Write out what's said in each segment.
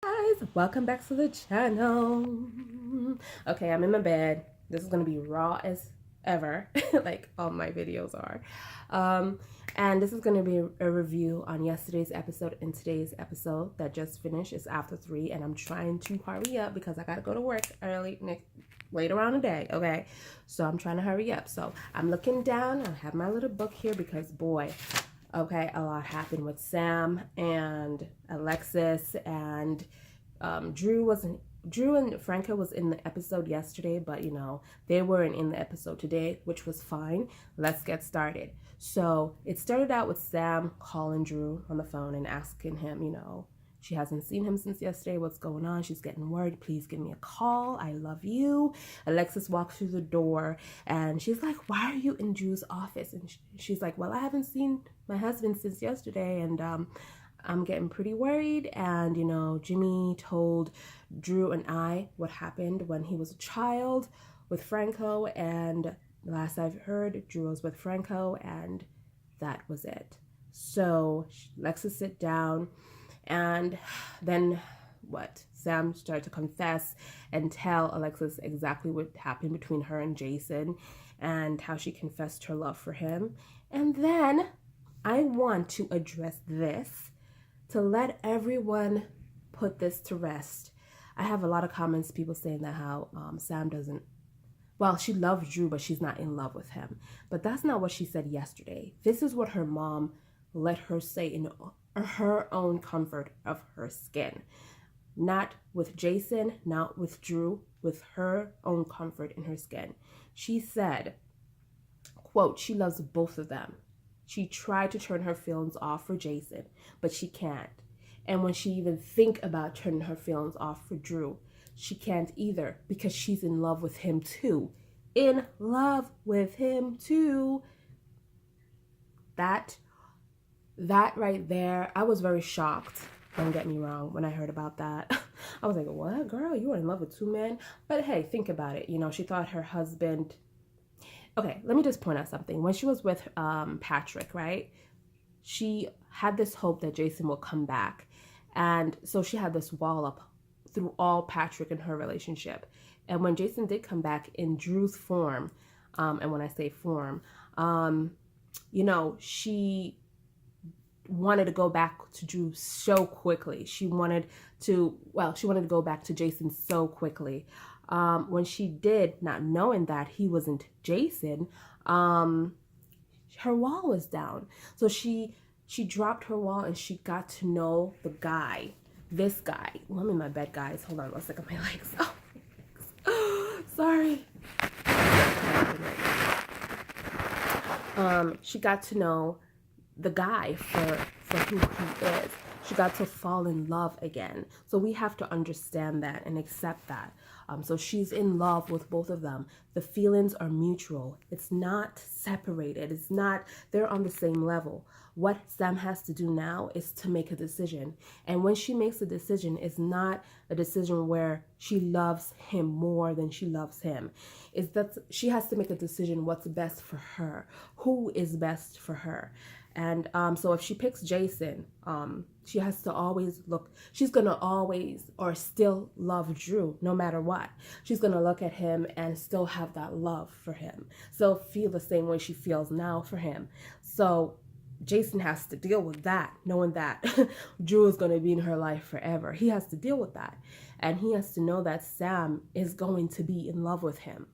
Guys, welcome back to the channel. Okay, I'm in my bed. This is gonna be raw as ever, like all my videos are. Um, and this is gonna be a review on yesterday's episode and today's episode that just finished. It's after 3, and I'm trying to hurry up because I gotta go to work early later on today. Okay, so I'm trying to hurry up. So I'm looking down. I have my little book here because boy, okay, a lot happened with Sam and Alexis and Drew and Franco was in the episode yesterday, but they weren't in the episode today, which was fine. Let's get started. So it started out with Sam calling Drew on the phone and asking him, she hasn't seen him since yesterday. What's going on? She's getting worried. Please give me a call. I love you. Alexis walks through the door and she's like, why are you in Drew's office? And she's like, well, I haven't seen my husband since yesterday, and I'm getting pretty worried. And Jimmy told Drew and I what happened when he was a child with Franco, and last I've heard, Drew was with Franco, and that was it. So Alexis sit down, and then what? Sam started to confess and tell Alexis exactly what happened between her and Jason and how she confessed her love for him. And then I want to address this to let everyone put this to rest. I have a lot of comments, people saying that how Sam doesn't, well, she loves Drew, but she's not in love with him. But that's not what she said yesterday. This is what her mom let her say in her own comfort of her skin. Not with Jason, not with Drew, with her own comfort in her skin. She said, quote, she loves both of them. She tried to turn her feelings off for Jason, but she can't. And when she even think about turning her feelings off for Drew, she can't either because she's in love with him too. In love with him too. That right there, I was very shocked. Don't get me wrong, when I heard about that. I was like, what, girl? You were in love with 2 men? But hey, think about it. She thought her husband... Okay, let me just point out something. When she was with Patrick, right? She had this hope that Jason will come back. And so she had this wall up through all Patrick and her relationship. And when Jason did come back in Drew's form, and when I say form, she wanted to go back to Drew so quickly. She wanted to go back to Jason so quickly. When she did, not knowing that he wasn't Jason, her wall was down. So she dropped her wall and she got to know the guy. This guy. Well, I'm in my bed, guys. Hold on, let's look at my legs. Oh, sorry. She got to know the guy for who he is. She got to fall in love again. So we have to understand that and accept that. So she's in love with both of them. The feelings are mutual. It's not separated. It's not, they're on the same level. What Sam has to do now is to make a decision. And when she makes a decision, it's not a decision where she loves him more than she loves him. It's that she has to make a decision what's best for her, who is best for her. And so if she picks Jason, she has to always look, she's going to always or still love Drew no matter what. She's going to look at him and still have that love for him. So feel the same way she feels now for him. So Jason has to deal with that, knowing that Drew is going to be in her life forever. He has to deal with that. And he has to know that Sam is going to be in love with him.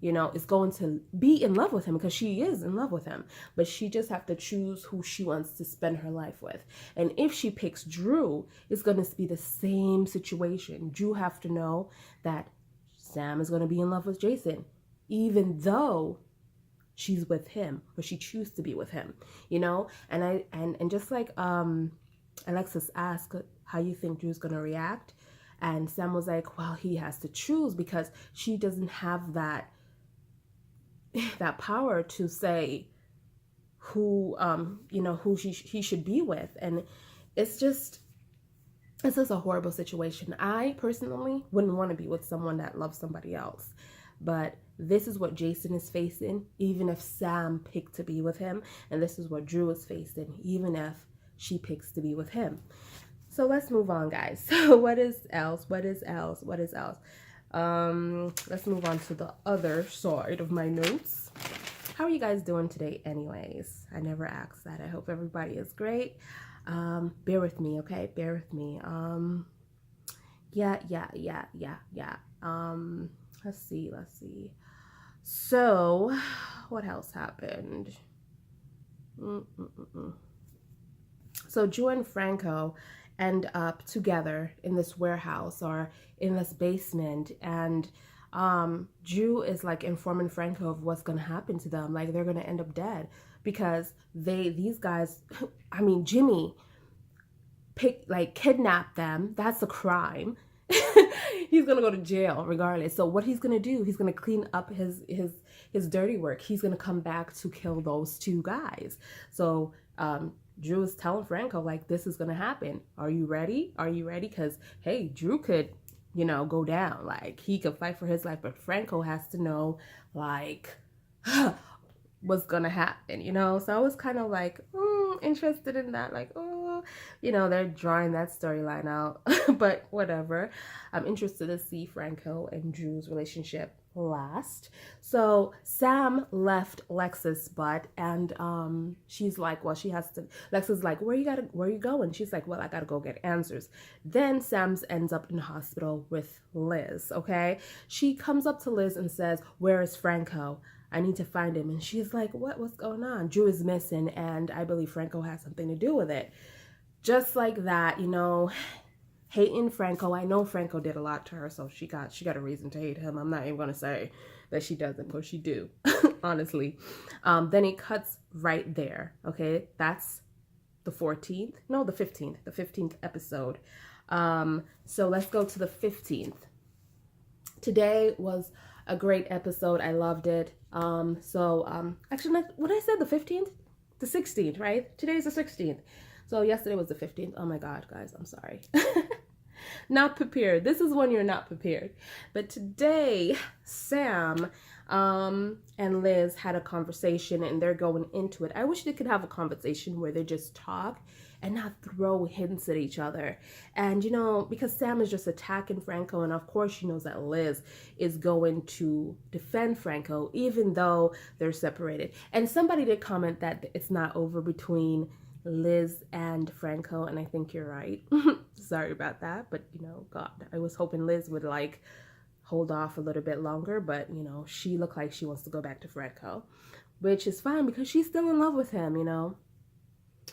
Is going to be in love with him because she is in love with him. But she just have to choose who she wants to spend her life with. And if she picks Drew, it's going to be the same situation. Drew have to know that Sam is going to be in love with Jason, even though she's with him or she chooses to be with him, and just like Alexis asked how you think Drew's going to react. And Sam was like, well, he has to choose because she doesn't have that power to say who he should be with. And it's just a horrible situation. I personally wouldn't want to be with someone that loves somebody else, but this is what Jason is facing even if Sam picked to be with him, and this is what Drew is facing even if she picks to be with him. So let's move on, guys. So what is else? What is else? What is else? Let's move on to the other side of my notes. How are you guys doing today anyways? I never asked that. I hope everybody is great. Bear with me, okay? Bear with me. Yeah. Let's see. So, what else happened? So Drew and Franco end up together in this warehouse or in this basement, and Drew is like informing Franco of what's gonna happen to them. Like they're gonna end up dead because these guys, I mean Jimmy, kidnapped them. That's a crime. He's gonna go to jail regardless. So what he's gonna do? He's gonna clean up his dirty work. He's gonna come back to kill those two guys. So Drew is telling Franco like this is gonna happen. Are you ready? Are you ready? Because hey, Drew could, go down. Like he could fight for his life, but Franco has to know like what's gonna happen. So I was kind of like interested in that. Like they're drawing that storyline out, but whatever. I'm interested to see Franco and Drew's relationship last. So Sam left Alexis' butt, and she's like, well, she has to. Alexis is like, where you going? She's like, well, I gotta go get answers. Then Sam's ends up in the hospital with Liz. Okay, she comes up to Liz and says, where is Franco? I need to find him. And she's like, what's going on? Drew is missing, and I believe Franco has something to do with it. Just like that, hating Franco. I know Franco did a lot to her, so she got a reason to hate him. I'm not even gonna say that she doesn't, because she do, honestly. Then it cuts right there. Okay, that's the 14th. No, the 15th. The 15th episode. So let's go to the 15th. Today was a great episode. I loved it. Actually, what I said, the 15th, the 16th, right? Today's the 16th. So yesterday was the 15th. Oh my God, guys, I'm sorry. Not prepared. This is when you're not prepared. But today, Sam and Liz had a conversation, and they're going into it. I wish they could have a conversation where they just talk and not throw hints at each other. And, because Sam is just attacking Franco, and of course she knows that Liz is going to defend Franco, even though they're separated. And somebody did comment that it's not over between Liz and Franco, and I think you're right. Sorry about that, but God, I was hoping Liz would like hold off a little bit longer, but she looked like she wants to go back to Franco, which is fine because she's still in love with him.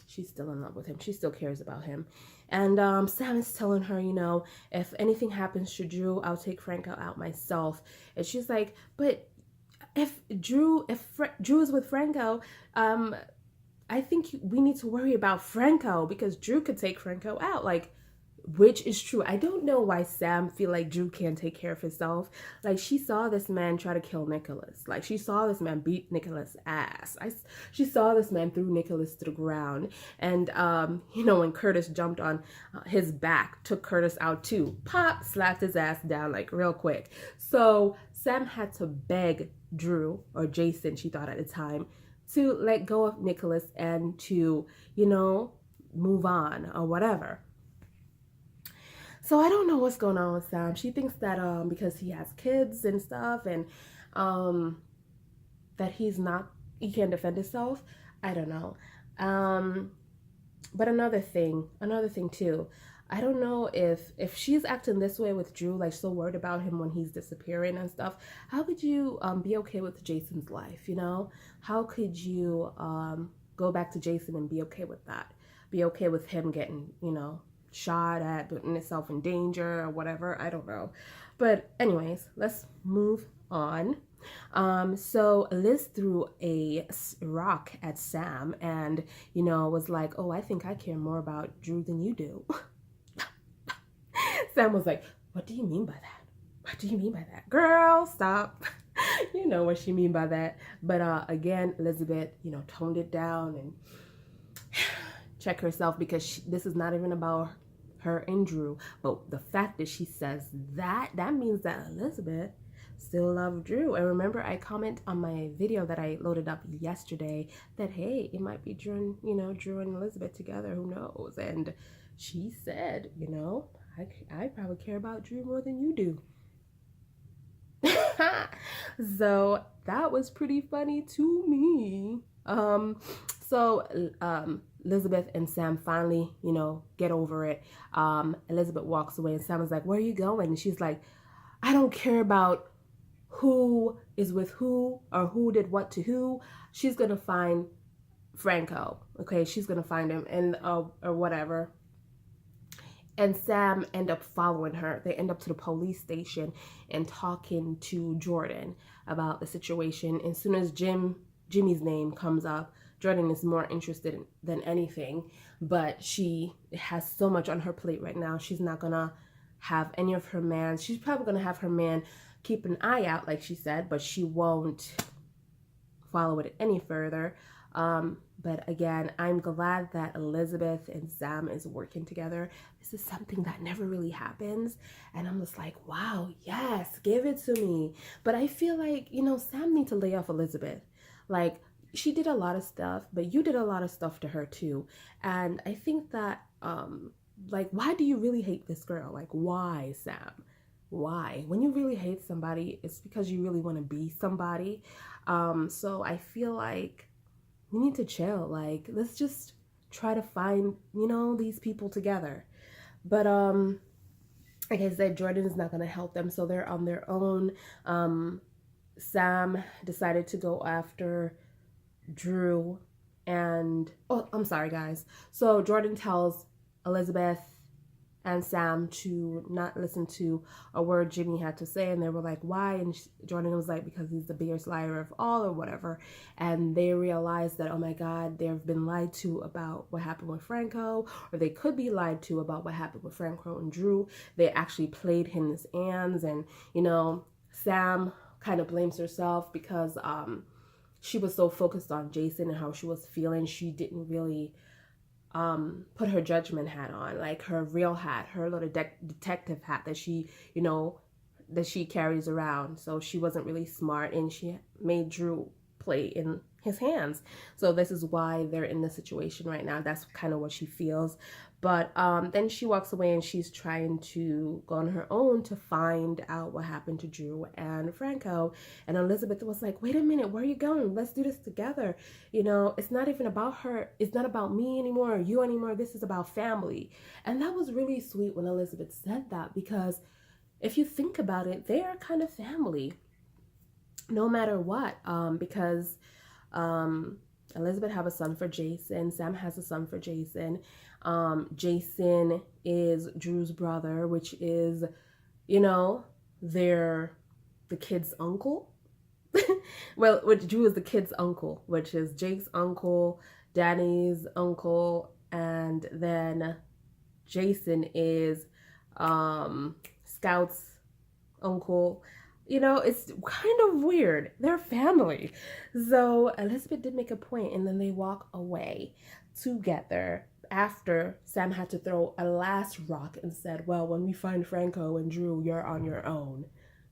She's still in love with him. She still cares about him. And Sam is telling her, if anything happens to Drew, I'll take Franco out myself. And she's like, but if Drew is with Franco, I think we need to worry about Franco because Drew could take Franco out, like, which is true. I don't know why Sam feel like Drew can't take care of himself. Like, she saw this man try to kill Nicholas. Like, she saw this man beat Nicholas' ass. She saw this man threw Nicholas to the ground. And, when Curtis jumped on his back, took Curtis out too. Pop, slapped his ass down, like, real quick. So Sam had to beg Drew, or Jason, she thought at the time, to let go of Nicholas and to, move on or whatever. So I don't know what's going on with Sam. She thinks that because he has kids and stuff and that he can't defend himself. I don't know. But another thing too, I don't know if she's acting this way with Drew, like so worried about him when he's disappearing and stuff. How could you be okay with Jason's life, How could you go back to Jason and be okay with that? Be okay with him getting, shot at, putting himself in danger or whatever. I don't know. But anyways, let's move on. So Liz threw a rock at Sam and, was like, oh, I think I care more about Drew than you do. Sam was like, what do you mean by that? What do you mean by that? Girl, stop. You know what she mean by that. But again, Elizabeth, toned it down and check herself because this is not even about her and Drew. But the fact that she says that means that Elizabeth still loves Drew. And remember, I comment on my video that I loaded up yesterday that, hey, it might be Drew and Elizabeth together. Who knows? And she said, I probably care about Drew more than you do. So that was pretty funny to me. Elizabeth and Sam finally, get over it. Elizabeth walks away and Sam is like, "Where are you going?" And she's like, "I don't care about who is with who or who did what to who. She's gonna find Franco. Okay, she's gonna find him and or whatever." And Sam end up following her. They end up to the police station and talking to Jordan about the situation. As soon as Jimmy's name comes up, Jordan is more interested than anything, but she has so much on her plate right now. She's not gonna have any of her man. She's probably gonna have her man keep an eye out, like she said, but she won't follow it any further. But again, I'm glad that Elizabeth and Sam is working together. This is something that never really happens. And I'm just like, wow, yes, give it to me. But I feel like, Sam needs to lay off Elizabeth. Like, she did a lot of stuff, but you did a lot of stuff to her too. And I think that, why do you really hate this girl? Like, why, Sam? Why? When you really hate somebody, it's because you really want to be somebody. So I feel like you need to chill. Like, let's just try to find, these people together. But like I said, Jordan is not going to help them, so they're on their own. Sam decided to go after Drew and I'm sorry, guys. So Jordan tells Elizabeth and Sam to not listen to a word Jimmy had to say, and they were like, why? And Jordan was like, because he's the biggest liar of all or whatever. And they realized that, oh my God, they've been lied to about what happened with Franco, or they could be lied to about what happened with Franco and Drew. They actually played him his hands, and Sam kind of blames herself because she was so focused on Jason and how she was feeling. She didn't really put her judgment hat on, like her real hat, her little detective hat that she, that she carries around. So she wasn't really smart, and she made Drew play in his hands. So this is why they're in this situation right now. That's kind of what she feels. But then she walks away and she's trying to go on her own to find out what happened to Drew and Franco. And Elizabeth was like, wait a minute, where are you going? Let's do this together. It's not even about her. It's not about me anymore or you anymore. This is about family. And that was really sweet when Elizabeth said that, because if you think about it, they are kind of family no matter what. Because Elizabeth have a son for Jason. Sam has a son for Jason. Jason is Drew's brother, which is, the kid's uncle. Well, which Drew is the kid's uncle, which is Jake's uncle, Danny's uncle, and then Jason is Scout's uncle. It's kind of weird. They're family. So Elizabeth did make a point, and then they walk away together after Sam had to throw a last rock and said, well, when we find Franco and Drew, you're on your own.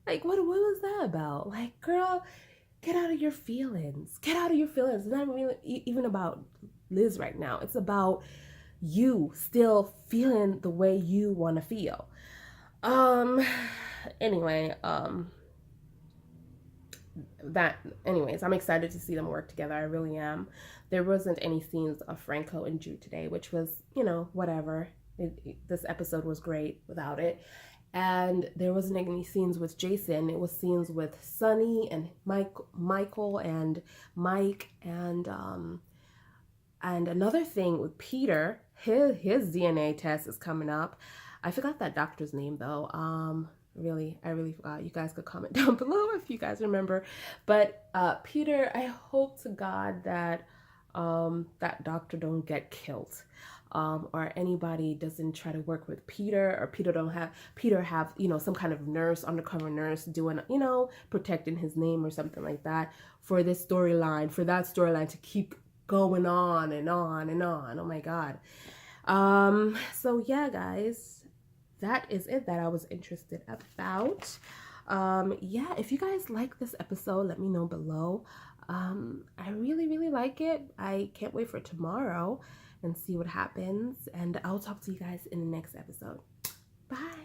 Like, what was that about? Like, girl, get out of your feelings. Get out of your feelings. It's not really even about Liz right now. It's about you still feeling the way you want to feel. Anyway, anyways, I'm excited to see them work together. I really am. There wasn't any scenes of Franco and Drew today, which was, whatever. This episode was great without it. And there wasn't any scenes with Jason. It was scenes with Sonny and Michael and Mike, and another thing with Peter. His DNA test is coming up. I forgot that doctor's name though. I really forgot. You guys could comment down below if you guys remember. But Peter, I hope to God that that doctor don't get killed, or anybody doesn't try to work with Peter, or Peter have some kind of nurse, undercover nurse doing protecting his name or something like that for this storyline, for that storyline to keep going on and on and on. Oh my God. So yeah, guys, that is it that I was interested about. Yeah, if you guys like this episode, let me know below. I really like it. I can't wait for tomorrow. and see what happens. And I'll talk to you guys in the next episode. Bye.